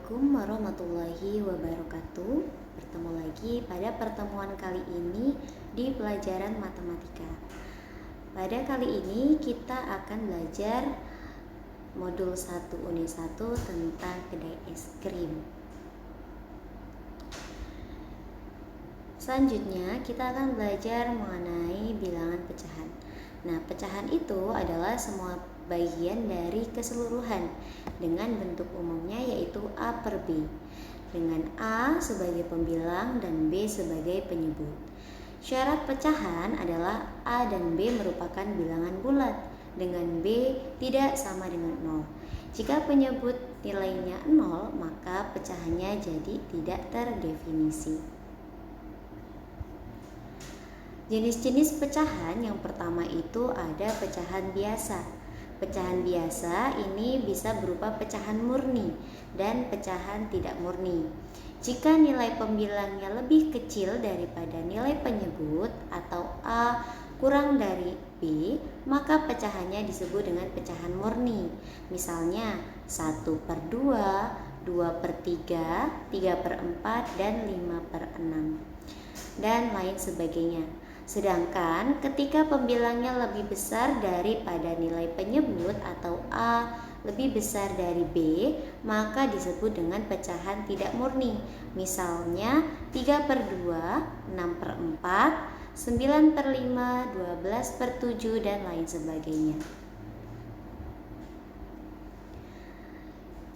Assalamualaikum warahmatullahi wabarakatuh. Bertemu lagi pada pertemuan kali ini di pelajaran matematika. Pada kali ini kita akan belajar modul 1 unit 1 tentang kedai es krim. Selanjutnya kita akan belajar mengenai bilangan pecahan. Nah, pecahan itu adalah semua bagian dari keseluruhan dengan bentuk umumnya yaitu A per B, dengan A sebagai pembilang dan B sebagai penyebut. Syarat pecahan adalah A dan B merupakan bilangan bulat dengan B tidak sama dengan 0. Jika penyebut nilainya 0, maka pecahannya jadi tidak terdefinisi. Jenis-jenis pecahan yang pertama itu ada pecahan biasa. Pecahan biasa ini bisa berupa pecahan murni dan pecahan tidak murni. Jika nilai pembilangnya lebih kecil daripada nilai penyebut atau A kurang dari B, maka pecahannya disebut dengan pecahan murni. Misalnya 1/2, 2/3, 3/4, dan 5/6, dan lain sebagainya. Sedangkan ketika pembilangnya lebih besar daripada nilai penyebut atau A lebih besar dari B, maka disebut dengan pecahan tidak murni. Misalnya 3/2, 6/4, 9/5, 12/7, dan lain sebagainya.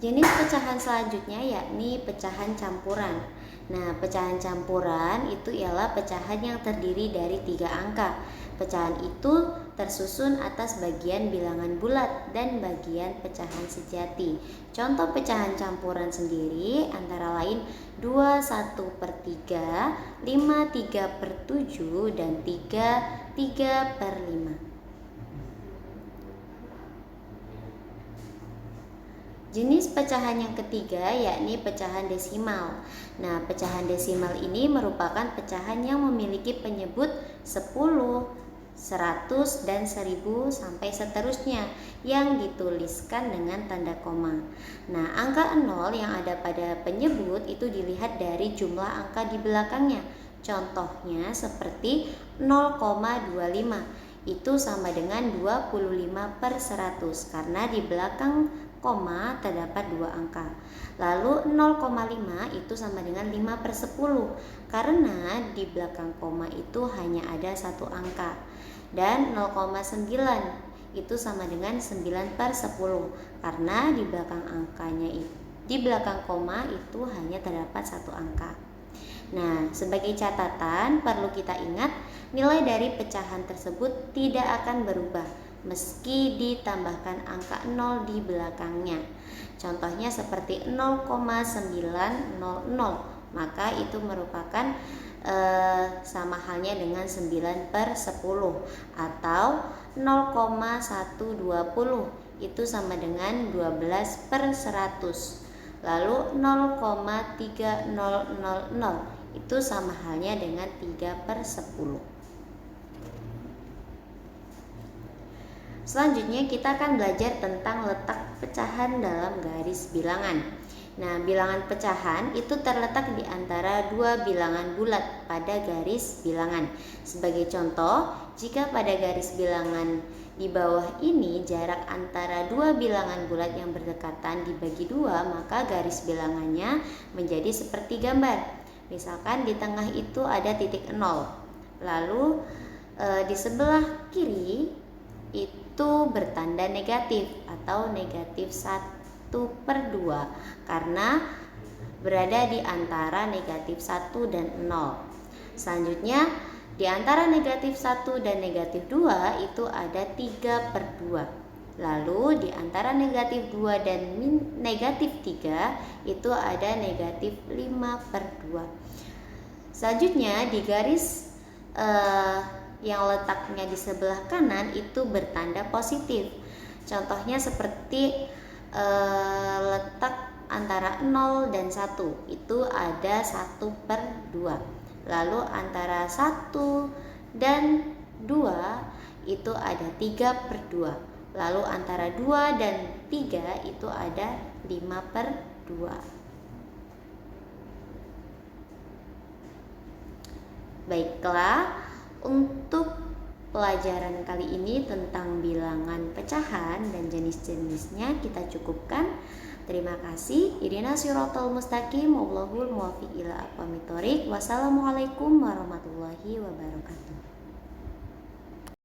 Jenis pecahan selanjutnya yakni pecahan campuran. Nah, pecahan campuran itu ialah pecahan yang terdiri dari 3 angka. Pecahan itu tersusun atas bagian bilangan bulat dan bagian pecahan sejati. Contoh pecahan campuran sendiri antara lain 2/1/3, 5/3/7, dan 3/5. Jenis pecahan yang ketiga yakni pecahan desimal. Nah, pecahan desimal ini merupakan pecahan yang memiliki penyebut 10, 100, dan 1000 sampai seterusnya yang dituliskan dengan tanda koma. Nah, angka 0 yang ada pada penyebut itu dilihat dari jumlah angka di belakangnya. Contohnya seperti 0,25 itu sama dengan 25/100 karena di belakang koma terdapat 2 angka. Lalu 0,5 itu sama dengan 5/10 karena di belakang koma itu hanya ada 1 angka. Dan 0,9 itu sama dengan 9/10 karena di belakang di belakang koma itu hanya terdapat 1 angka. Nah, sebagai catatan perlu kita ingat nilai dari pecahan tersebut tidak akan berubah meski ditambahkan angka 0 di belakangnya. Contohnya seperti 0,900, maka itu merupakan sama halnya dengan 9/10, atau 0,120 itu sama dengan 12/100. Lalu 0,3000 itu sama halnya dengan 3/10. Selanjutnya kita akan belajar tentang letak pecahan dalam garis bilangan. Nah, bilangan pecahan itu terletak di antara 2 bilangan bulat pada garis bilangan. Sebagai contoh, jika pada garis bilangan di bawah ini jarak antara 2 bilangan bulat yang berdekatan dibagi 2, maka garis bilangannya menjadi seperti gambar. Misalkan di tengah itu ada titik 0. Lalu di sebelah kiri itu bertanda negatif atau negatif 1/2 karena berada di antara negatif 1 dan 0. Selanjutnya di antara negatif 1 dan negatif 2 itu ada 3/2. Lalu di antara negatif 2 dan negatif 3 itu ada negatif 5/2. Selanjutnya di garis yang letaknya di sebelah kanan itu bertanda positif. Contohnya seperti letak antara 0 dan 1 itu ada 1/2. Lalu antara 1 dan 2 itu ada 3/2. Lalu antara 2 dan 3 itu ada 5/2. Baiklah, untuk pelajaran kali ini tentang bilangan pecahan dan jenis-jenisnya kita cukupkan. Terima kasih. Ihdinash shiratal mustaqim. Wallahul muwaffiq ila aqwamit thoriq. Wassalamualaikum warahmatullahi wabarakatuh.